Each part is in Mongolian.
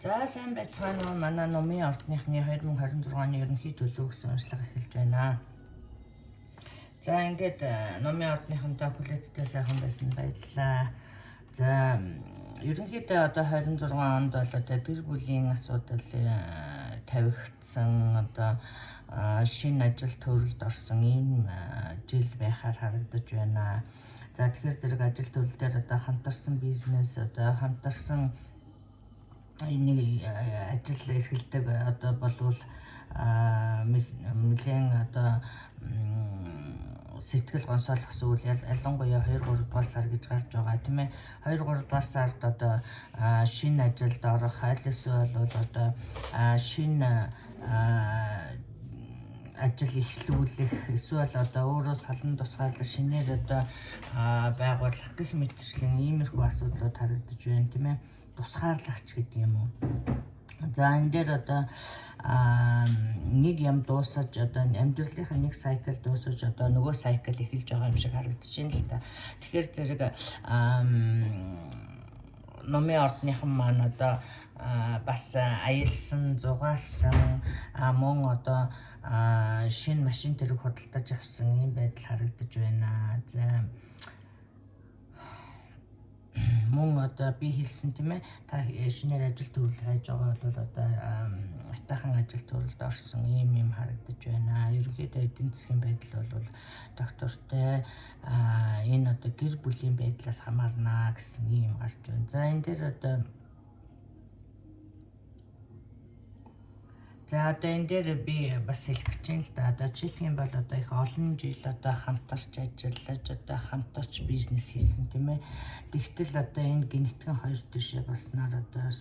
За сайн байцгаана уу. Манай номын ордныхны 2026 оны ерөнхий төлөв гэсэн уншлага эхэлж байна. За ингээд номын ордныхантай хүлээцтэй сайхан байсан баярлалаа. За ерөнхийдөө одоо 26 онд бол одоо гэр бүлийн асуудал тавигдсан одоо шинэ ажил төрөлд орсон ийм жил байхаар харагдаж байна. За тэгэхээр зэрэг ажил төрөл дээр одоо хамтарсан бизнес одоо хамтарсан нэг ажил эрхэлдэг одоо болвол нэлээд одоо сэтгэл гонсоолгосон үйл ялангуяа 2-3 дугаар сар гэж гарч байгаа тийм ээ. 2-3 дугаар сард одоо шинэ ажилд орох аль эсвэл бол одоо шинэ ажил эхлүүлэх эсвэл одоо өөрөө салан тусгаарлах шинээр одоо байгуулах гэх мэтчлэн иймэрхүү асуудлууд харагдаж байна тийм ээ. Тусгаарлагч гэдэг юм уу. За энэ дээр одоо нэг юм дуусаж одоо амьдралынхаа нэг сайкл дуусаж одоо нөгөө сайкл эхэлж байгаа юм шиг харагдаж байна л да. Тэгэхээр зэрэг номын ордныхан маань одоо бас аялсан, зугаалсан мөн одоо шинэ машин тэрэг худалдаж авсан ийм байдал харагдаж байна. За мөн одоо би хэлсэн тийм ээ та шинээр ажил төрөл хайж байгаа бол одоо атайхан ажил төрөлд орсон ийм харагдаж байна. Ерөнхийдөө эдийн засгийн байдал бол доктортой энэ одоо гэр бүлийн байдлаас хамаарна гэсэн ийм гарч байна. За энэ дээр одоо энэ дээр би бас хэлэх гэж байна л да. Одоо жишээлх юм бол одоо их олон жил одоо хамтарч ажиллаж одоо хамтарч бизнес хийсэн тийм ээ. Тэгтэл одоо энэ генетикийн хоёр тишээ болсноор одоо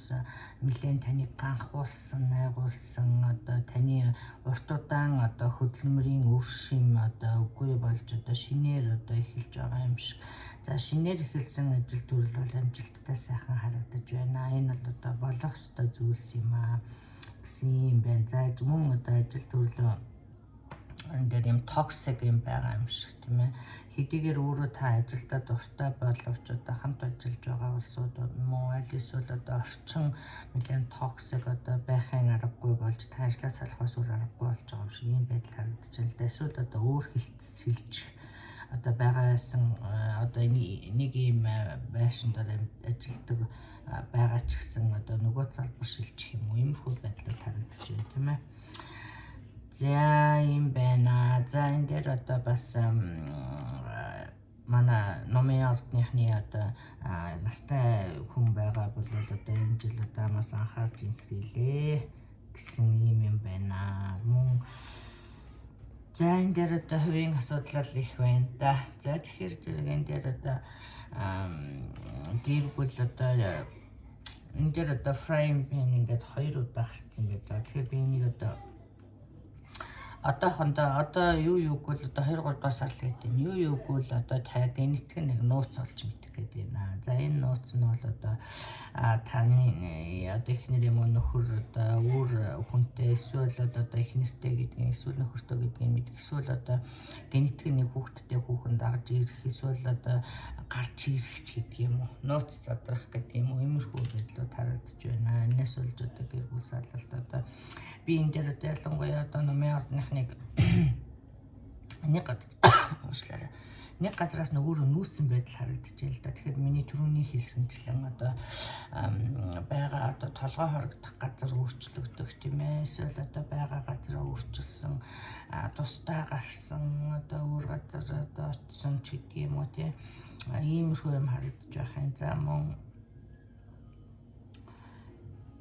нэлээд таныг ганхуулсан, найгуулсан одоо таны урт удаан одоо хөдөлмөрийн үр шим одоо үгүй болж одоо шинээр одоо эхэлж байгаа юм шиг. За шинээр эхэлсэн ажил төрөл бол амжилттай сайхан харагдаж байна. Энэ бол одоо болох ёстой зүйлс юм аа гэсэн юм байна. За мөн одоо ажил төрлөө энэ дээр юм токсик юм байгаа юм шиг тийм ээ. Хэдийгээр өөрөө та ажилдаа дуртай боловч одоо хамт ажиллаж байгаа улсуудад мөн аль эсвэл одоо орчин нэлээд токсик одоо байхын аргагүй болж та ажлаа салахаас өөр аргагүй болж байгаа юм шиг ийм байдал харагдаж байна л да. Эсвэл одоо өөр хилцэлж одоо байгаагүйсэн одоо нэг ийм байшин дээр ажилтдаг байгаа ч гэсэн одоо нөгөө залбар шилжих юм уу иймэрхүү байдлаар харагдаж байна тийм ээ. За юм байна. За энэ дээр одоо бас манай номын ордныхны одоо настай хүн байгаа бол одоо энэ жил одоо амаас анхаарч инхрийлээ гэсэн юм байна. Мөн за энэ дээр одоо хувийн асуудал их байна да. За тэгэхээр зэрэг энэ дээр одоо гэр бүл одоо энэ дээр одоо фрейм ингээд 2 удаа гарцсан байж байгаа. Тэгэхээр би энийг одоохондоо одоо юу гэл одоо 2-3 дугаар сар л гэдэг юм. Юу гэл одоо та генетик нэг нууц олж мэдэх гэдэг байна. За энэ нууц нь бол одоо таны одоо эхнэр юм уу нөхөр одоо өөр хүнтэй эсвэл одоо эхнэртэй гэдгийг эсвэл нөхөртэй гэдгийг мэдэх эсвэл одоо генетик нэг хүүхэдтэй хүүхэн дагж ирэх эсвэл одоо гарч ирэх гэдэг юм уу. Нууц задрах гэдэг юм уу. Иймэрхүү байдлууд харагдаж байна. Энэс болж одоо гэр бүл салалт одоо би энэ дээр одоо ялангуяа одоо номын ордныхныг нэг газраас нөгөөрөө нүүсэн байдал харагдаж байна л да. Тэгэхээр миний түрүүний хэлсэнчлэн одоо байгаа одоо толгой хорогдох газар өөрчлөгдөх тийм ээ. Эсвэл одоо байгаа газараа өөрчилсөн тусдаа гарсан одоо өөр газар одоо очсон ч гэдэг юм уу тийм иймэрхүү юм харагдаж байх юм. За мөн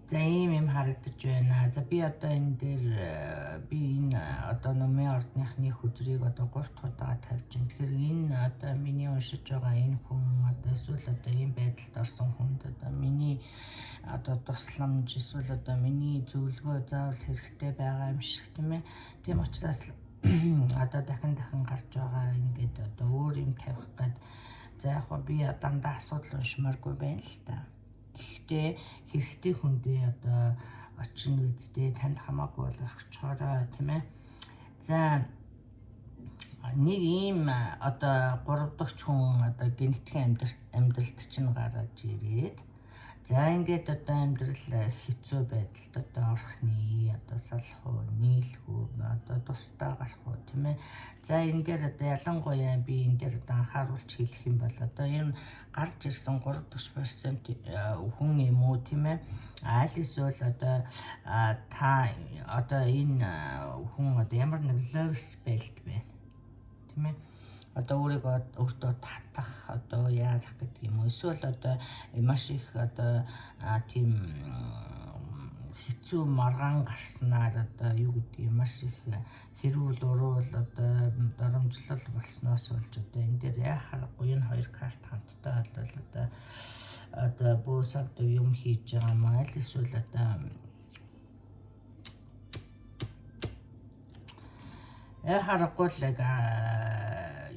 за ийм харагдаж байна. За би одоо энэ дээр би энэ одоо номын ордныхны хөзрийг одоо 3 дахь удаа тавьж байна. Тэгэхээр энэ одоо миний уншиж байгаа энэ хүн одоо эсвэл одоо ийм байдалд орсон хүнд одоо миний одоо тусламж эсвэл одоо миний зөвлөгөө заавал хэрэгтэй байгаа юм шиг тийм ээ. Тийм учраас одоо дахин гарч байгаа ингээд одоо өөр юм тавих гээд за яг би дандаа асуудал уншмааргүй байна л та. Гэхдээ хэрэгтэй хүндээ одоо очино үздэй танд хамаагүй болох чороо тийм ээ. За нэг ийм одоо 3 дахь хүн одоо генетикийн амьдралд чинь гараад ирээд За ингээд одоо амьдрал хэцүү байдалд одоо орох нь одоо салах уу, нийлэх үү, одоо тусдаа гарах уу тийм ээ. За энэ дээр одоо ялангуяа би энэ дээр одоо анхааруулж хэлэх юм бол одоо энэ гарч ирсэн 30-40% хүн юм уу тийм ээ. Аль эсвэл одоо та одоо энэ хүн одоо ямар нэг ловс байлт байна тийм ээ. Одоо өөртөө татах одоо яах гэдэг юм уу, эсвэл одоо маш их одоо тийм хэцүү маргаан гарснаар одоо юу гэдгийг маш их хэрүүл уруул одоо доромжлол болсноос болж одоо энэ дээр яхахгүй энэ хоёр карт хамтдаа болол одоо бөөс одоо юм хийж байгаа юм аль эсвэл одоо яхахгүй л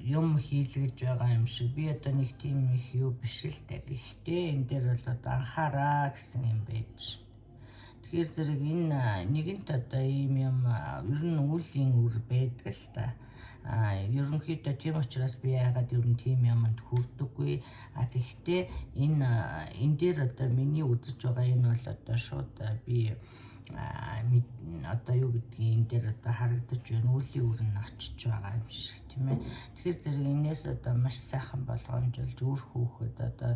юм хийлгэж байгаа юм шиг би одоо нэг тийм их юу биш л дээ. Гэхдээ энэ дээр бол одоо анхаараа гэсэн юм байж. Тэгэхээр зэрэг энэ нэгэнт одоо ийм юм ер нь үлийн үр байдаг л та. Ерөнхийдөө тийм учраас би яагаад ер нь тийм юмд хүрдэггүй. Тэгэхдээ энэ дээр одоо миний үзэж байгаа энэ бол одоо шууд би одоо юу гэдгийг энэ дээр одоо харагдаж байна. Үлийн үр нь очиж байгаа юм шиг тийм ээ. Тэгэхээр зэрэг энэс одоо маш сайхан болгоомжуулж өөр хүүхэд одоо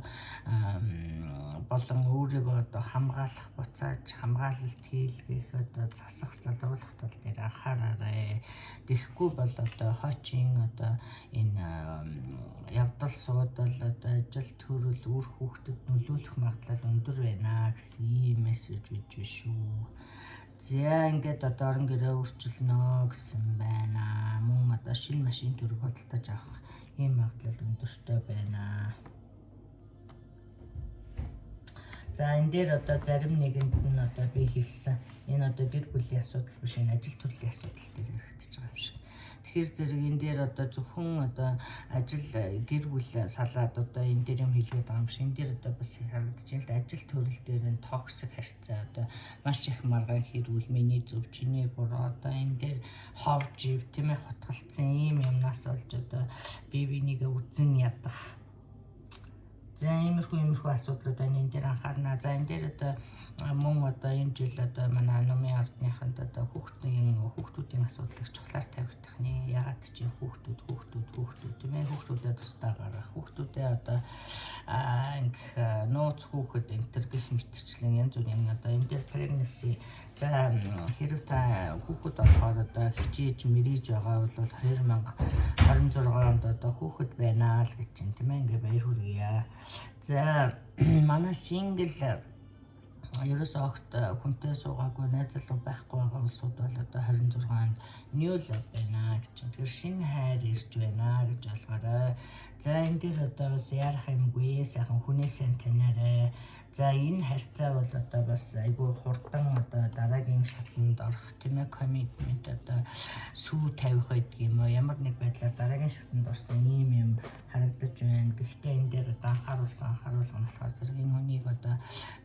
болон өөрийгөө одоо хамгаалах буцааж хамгаалалт хийлгэх одоо засах залруулах тал дээр анхаараарай. Тэгэхгүй бол одоо хойчин одоо энэ явдал суудал одоо ажил төрөл өөр хүүхдэд нөлөөлөх магадлал өндөр байна гэсэн ийм мессеж өгч шүү. За ингээд одоо орон гэрээ өөрчилнө гэсэн байна. Мөн одоо шинэ машин төрөг хөдөлтөж авах ийм магадлал өндөртэй байна. За энэ дээр одоо зарим нэгэнд нь одоо би хэлсэн энэ одоо гэр бүлийн асуудал биш, энэ ажил төрлийн асуудал дээр хэрэгжиж байгаа юм шиг. Тэгэхээр зэрэг энэ дээр одоо зөвхөн одоо ажил гэр бүл салаад одоо энэ дээр юм хэлгээд байгаа юм шиг. Энэ дээр одоо бас харагдаж байна л ажил төрөл дээр энэ токсик харьцаа одоо маш их маргаан хэрүүл миний зөв чиний буруу одоо энэ дээр ховж ив тийм ээ хутгалцсан ийм юмнаас болж одоо биенийг үзэн ядах. За иймэрхүү асуудлууд байна. Энэ дээр анхаарна. За энэ дээр одоо мөн одоо энэ жил одоо манай номын ордныханд одоо хүүхдүүдийн асуудлыг чухлаар тавигдах нэ. Ягаад чи хүүхдүүд тийм ээ хүүхдүүдээ тусдаа гаргах. Хүүхдүүдээ одоо нууц хүүхэд энтер гэх мэтчлэн янз бүрийн одоо энэ дээр pregnancy за хэрэг та хүүхэд болохоор одоо хичээж мэрийж байгаа бол 2026 онд одоо хүүхэд байна л гэж чинь тийм ээ ингээ баяр хүргье. За манай single ерөөсөө огт хүнтэй суугаагүй найз залуу байхгүй байгаа улсууд бол одоо 26 онд new love байна гэж. Тэгэхээр шинэ хайр ирж байна гэж ойлгоорой. За энэ дээр одоо бас ярах юмгүй сайхан хүнээ сайн танаарай. За энэ харьцаа бол одоо бас айгүй хурдан одоо дараагийн шатанд орох тийм ээ commitment одоо сүү тавих байдаг юм уу ямар нэг байдлаар дараагийн шатанд орсон ийм юм харагдаж байна. Гэхдээ энэ дээр одоо анхааруулга нь болохоор зэрэг энэ хүнийг одоо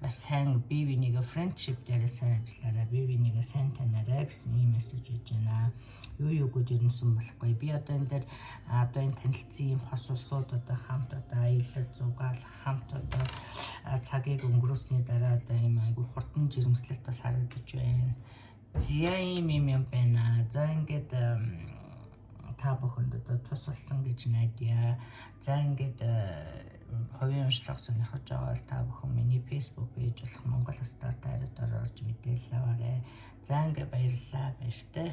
бас сайн бие бинийгээ friendship дээр сайн ажиллаарай, бие бинийгээ сайн танаарай гэсэн ийм мессеж өгч байна. Юу гэж ирсэн болохгүй. Би одоо энэ дээр одоо энэ танилцсан ийм хос улсууд одоо хамт одоо аялал зугаалах хамт одоо цагийг өнгөрөөсний дараа одоо ийм айгүй хурдан жирэмслэлт бас харагдаж байна. За ийм юм байна. За ингээд та бүхэнд одоо тус болсон гэж найдая. За ингээд хувийн уншлага сонирхож байгаа бол та бүхэн миний Facebook пэйж болох Монгол Стартайрууд орж мэдээлэл аваарай. За ингээд баярлалаа баяртай.